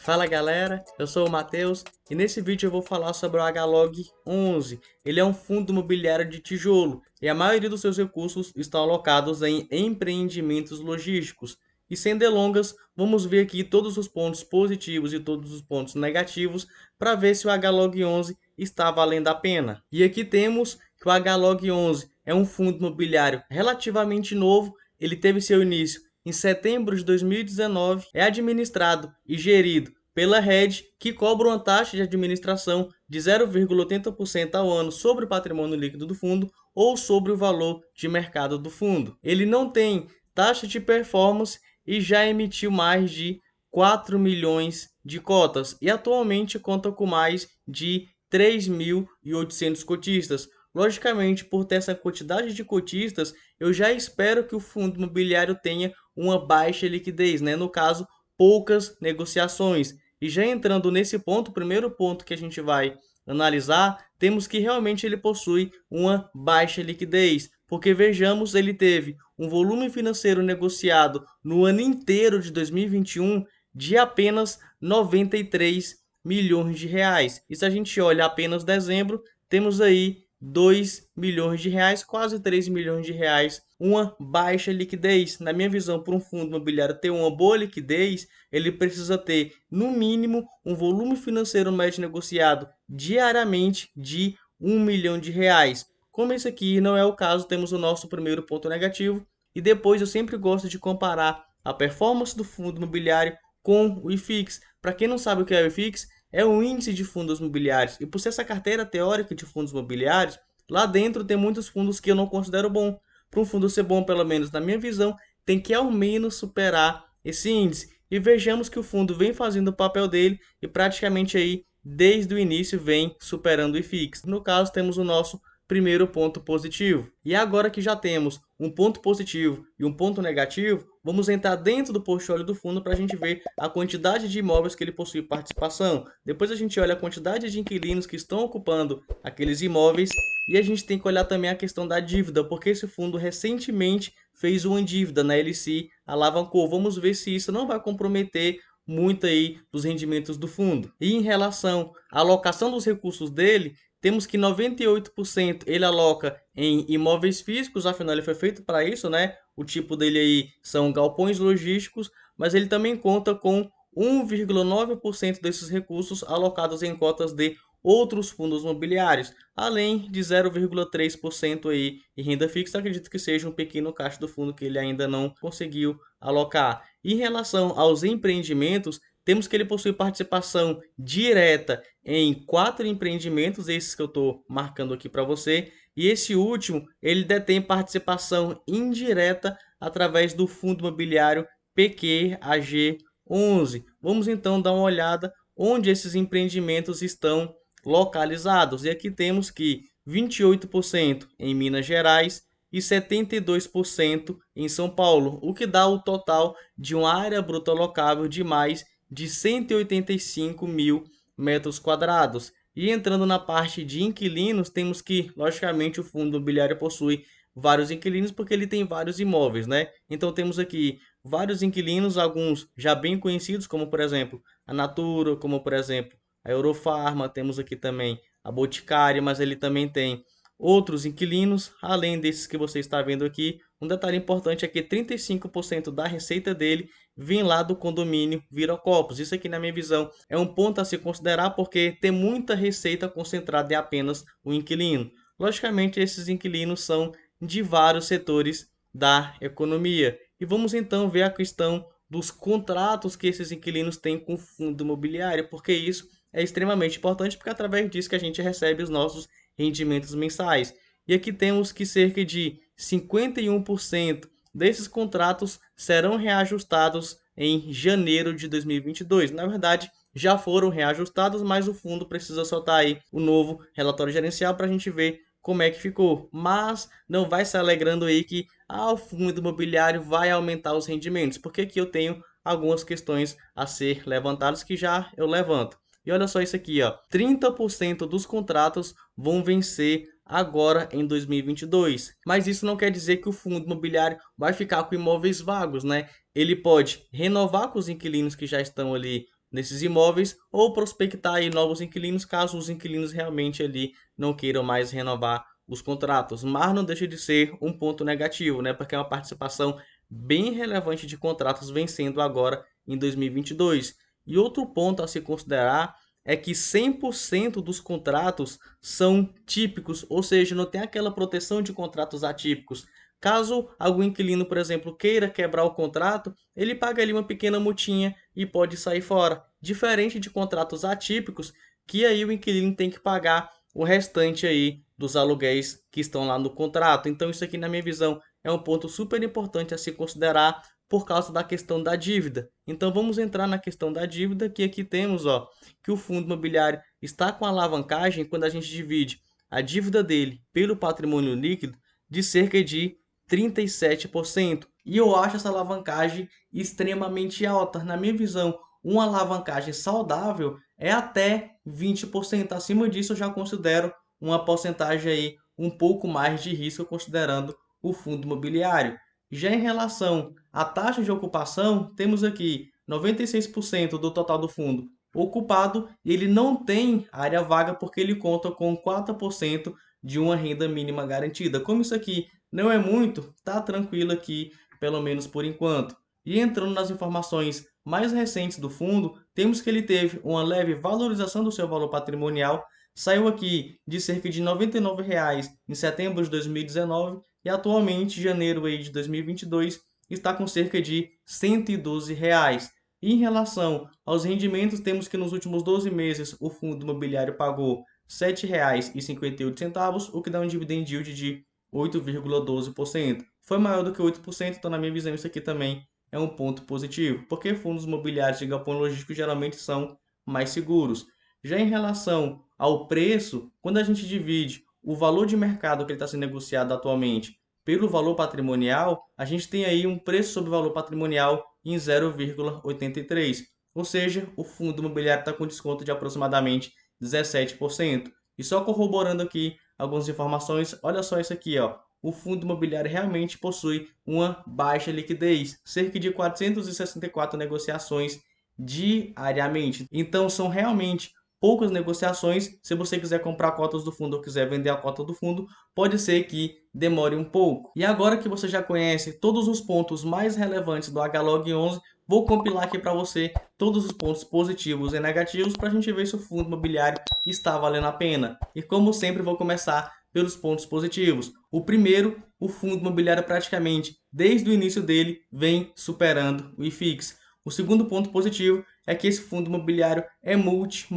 Fala galera, eu sou o Matheus e nesse vídeo eu vou falar sobre o HLOG11. Ele é um fundo imobiliário de tijolo e a maioria dos seus recursos estão alocados em empreendimentos logísticos. E sem delongas, vamos ver aqui todos os pontos positivos e todos os pontos negativos para ver se o HLOG11 está valendo a pena. E aqui temos que o HLOG11 é um fundo imobiliário relativamente novo, ele teve seu início em setembro de 2019, é administrado e gerido pela Rede, que cobra uma taxa de administração de 0,80% ao ano sobre o patrimônio líquido do fundo ou sobre o valor de mercado do fundo. Ele não tem taxa de performance e já emitiu mais de 4 milhões de cotas e atualmente conta com mais de 3.800 cotistas. Logicamente, por ter essa quantidade de cotistas, eu já espero que o fundo imobiliário tenha uma baixa liquidez, né? No caso, poucas negociações. E já entrando nesse ponto, o primeiro ponto que a gente vai analisar, temos que realmente ele possui uma baixa liquidez, porque vejamos, ele teve um volume financeiro negociado no ano inteiro de 2021 de apenas 93 milhões de reais. E se a gente olha apenas dezembro, temos aí 2 milhões de reais, quase 3 milhões de reais, uma baixa liquidez. Na minha visão, para um fundo imobiliário ter uma boa liquidez, ele precisa ter, no mínimo, um volume financeiro médio negociado diariamente de 1 milhão de reais. Como esse aqui não é o caso, temos o nosso primeiro ponto negativo. E depois eu sempre gosto de comparar a performance do fundo imobiliário com o IFIX. Para quem não sabe o que é o IFIX, é o índice de fundos imobiliários. E por ser essa carteira teórica de fundos imobiliários, lá dentro tem muitos fundos que eu não considero bom. Para um fundo ser bom, pelo menos na minha visão, tem que ao menos superar esse índice. E vejamos que o fundo vem fazendo o papel dele e praticamente aí, desde o início, vem superando o IFIX. No caso, temos o nosso primeiro ponto positivo. E agora que já temos um ponto positivo e um ponto negativo, vamos entrar dentro do portfólio do fundo para a gente ver a quantidade de imóveis que ele possui participação. Depois a gente olha a quantidade de inquilinos que estão ocupando aqueles imóveis e a gente tem que olhar também a questão da dívida, porque esse fundo recentemente fez uma dívida, né? Ele se alavancou. Vamos ver se isso não vai comprometer muito aí dos rendimentos do fundo. E em relação à alocação dos recursos dele, temos que 98% ele aloca em imóveis físicos, afinal ele foi feito para isso, né? O tipo dele aí são galpões logísticos, mas ele também conta com 1,9% desses recursos alocados em cotas de outros fundos imobiliários, além de 0,3% aí em renda fixa. Acredito que seja um pequeno caixa do fundo que ele ainda não conseguiu alocar. Em relação aos empreendimentos, temos que ele possui participação direta em 4 empreendimentos, esses que eu estou marcando aqui para você, e esse último ele detém participação indireta através do fundo imobiliário PQAG11. Vamos então dar uma olhada onde esses empreendimentos estão localizados. E aqui temos que 28% em Minas Gerais e 72% em São Paulo, o que dá o total de uma área bruta locável de mais de 185 mil metros quadrados. E entrando na parte de inquilinos, temos que, logicamente, o fundo imobiliário possui vários inquilinos porque ele tem vários imóveis, né? Então temos aqui vários inquilinos, alguns já bem conhecidos, como por exemplo a Natura, como por exemplo a Eurofarma, temos aqui também a Boticária, mas ele também tem outros inquilinos, além desses que você está vendo aqui. Um detalhe importante é que 35% da receita dele vem lá do condomínio Viracopos. Isso aqui, na minha visão, é um ponto a se considerar porque tem muita receita concentrada em apenas um inquilino. Logicamente, esses inquilinos são de vários setores da economia. E vamos então ver a questão dos contratos que esses inquilinos têm com o fundo imobiliário, porque isso é extremamente importante, porque é através disso que a gente recebe os nossos rendimentos mensais. E aqui temos que cerca de 51% desses contratos serão reajustados em janeiro de 2022. Na verdade, já foram reajustados, mas o fundo precisa soltar aí o novo relatório gerencial para a gente ver como é que ficou. Mas não vai se alegrando aí que o fundo imobiliário vai aumentar os rendimentos, porque aqui eu tenho algumas questões a ser levantadas que já eu levanto. E olha só isso aqui, ó, 30% dos contratos vão vencer agora em 2022. Mas isso não quer dizer que o fundo imobiliário vai ficar com imóveis vagos, né? Ele pode renovar com os inquilinos que já estão ali nesses imóveis ou prospectar aí novos inquilinos, caso os inquilinos realmente ali não queiram mais renovar os contratos. Mas não deixa de ser um ponto negativo, né? Porque é uma participação bem relevante de contratos vencendo agora em 2022. E outro ponto a se considerar é que 100% dos contratos são típicos, ou seja, não tem aquela proteção de contratos atípicos. Caso algum inquilino, por exemplo, queira quebrar o contrato, ele paga ali uma pequena multinha e pode sair fora. Diferente de contratos atípicos, que aí o inquilino tem que pagar o restante aí dos aluguéis que estão lá no contrato. Então isso aqui, na minha visão, é um ponto super importante a se considerar por causa da questão da dívida. Então vamos entrar na questão da dívida, que aqui temos, ó, que o fundo imobiliário está com alavancagem quando a gente divide a dívida dele pelo patrimônio líquido de cerca de 37%. E eu acho essa alavancagem extremamente alta. Na minha visão, uma alavancagem saudável é até 20%. Acima disso, eu já considero uma porcentagem aí um pouco mais de risco, considerando o fundo imobiliário. Já em relação à taxa de ocupação, temos aqui 96% do total do fundo ocupado e ele não tem área vaga porque ele conta com 4% de uma renda mínima garantida. Como isso aqui não é muito, tá tranquilo aqui, pelo menos por enquanto. E entrando nas informações mais recentes do fundo, temos que ele teve uma leve valorização do seu valor patrimonial, saiu aqui de cerca de R$ 99,00 em setembro de 2019 e atualmente, em janeiro aí de 2022, está com cerca de R$ 112,00. E em relação aos rendimentos, temos que nos últimos 12 meses o fundo imobiliário pagou R$ 7,58, o que dá um dividend yield de 8,12%. Foi maior do que 8%, então na minha visão isso aqui também é um ponto positivo, porque fundos imobiliários de galpão logístico geralmente são mais seguros. Já em relação ao preço, quando a gente divide o valor de mercado que ele está sendo negociado atualmente pelo valor patrimonial, a gente tem aí um preço sobre valor patrimonial em 0,83. Ou seja, o fundo imobiliário está com desconto de aproximadamente 17%. E só corroborando aqui algumas informações, olha só isso aqui, ó. O fundo imobiliário realmente possui uma baixa liquidez, cerca de 464 negociações diariamente. Então são realmente poucas negociações. Se você quiser comprar cotas do fundo ou quiser vender a cota do fundo, pode ser que demore um pouco. E agora que você já conhece todos os pontos mais relevantes do HLOG 11, vou compilar aqui para você todos os pontos positivos e negativos para a gente ver se o fundo imobiliário está valendo a pena. E como sempre, vou começar pelos pontos positivos. O primeiro, o fundo imobiliário praticamente desde o início dele vem superando o IFIX. O segundo ponto positivo é que esse fundo imobiliário é multi,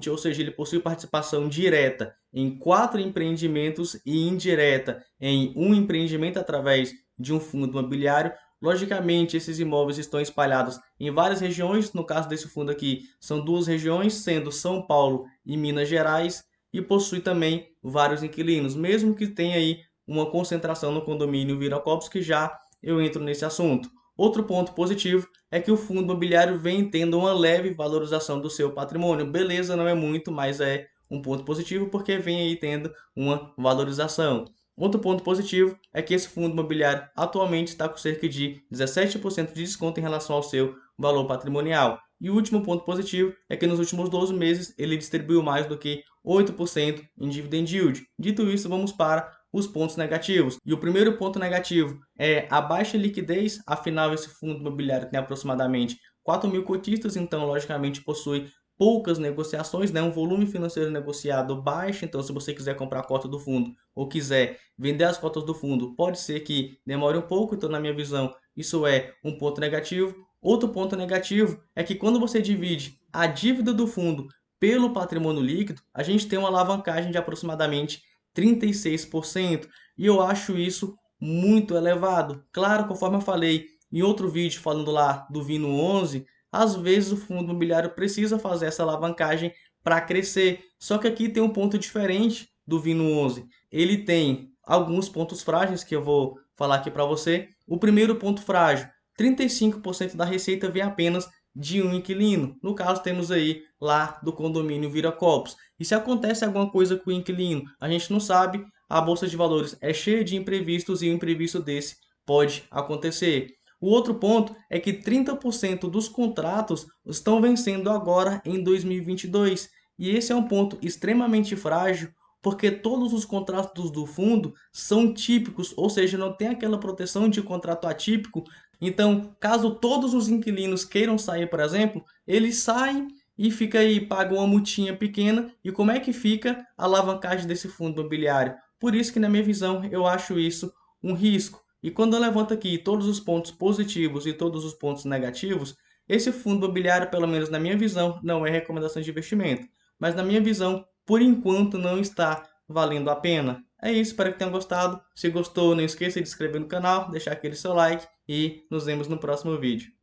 ou seja, ele possui participação direta em 4 empreendimentos e indireta em um empreendimento através de um fundo imobiliário. Logicamente, esses imóveis estão espalhados em várias regiões. No caso desse fundo aqui, são 2 regiões, sendo São Paulo e Minas Gerais, e possui também vários inquilinos, mesmo que tenha aí uma concentração no condomínio Viracopos, que já eu entro nesse assunto. Outro ponto positivo é que o fundo imobiliário vem tendo uma leve valorização do seu patrimônio. Beleza, não é muito, mas é um ponto positivo porque vem aí tendo uma valorização. Outro ponto positivo é que esse fundo imobiliário atualmente está com cerca de 17% de desconto em relação ao seu valor patrimonial. E o último ponto positivo é que nos últimos 12 meses ele distribuiu mais do que 8% em dividend yield. Dito isso, vamos para os pontos negativos. E o primeiro ponto negativo é a baixa liquidez, afinal esse fundo imobiliário tem aproximadamente 4.000 cotistas, então logicamente possui poucas negociações, né? Um volume financeiro negociado baixo, então se você quiser comprar a cota do fundo ou quiser vender as cotas do fundo, pode ser que demore um pouco, então na minha visão isso é um ponto negativo. Outro ponto negativo é que quando você divide a dívida do fundo pelo patrimônio líquido, a gente tem uma alavancagem de aproximadamente 36%, e eu acho isso muito elevado. Claro, conforme eu falei em outro vídeo falando lá do Vino 11, às vezes o fundo imobiliário precisa fazer essa alavancagem para crescer. Só que aqui tem um ponto diferente do Vino 11. Ele tem alguns pontos frágeis que eu vou falar aqui para você. O primeiro ponto frágil, 35% da receita vem apenas de um inquilino. No caso, temos aí lá do condomínio Viracopos. E se acontece alguma coisa com o inquilino, a gente não sabe, a bolsa de valores é cheia de imprevistos e um imprevisto desse pode acontecer. O outro ponto é que 30% dos contratos estão vencendo agora em 2022. E esse é um ponto extremamente frágil, porque todos os contratos do fundo são típicos, ou seja, não tem aquela proteção de contrato atípico. Então, caso todos os inquilinos queiram sair, por exemplo, eles saem e fica aí, pagam uma multinha pequena. E como é que fica a alavancagem desse fundo imobiliário? Por isso que, na minha visão, eu acho isso um risco. E quando eu levanto aqui todos os pontos positivos e todos os pontos negativos, esse fundo imobiliário, pelo menos na minha visão, não é recomendação de investimento. Mas na minha visão, por enquanto, não está valendo a pena. É isso, espero que tenham gostado. Se gostou, não esqueça de se inscrever no canal, deixar aquele seu like e nos vemos no próximo vídeo.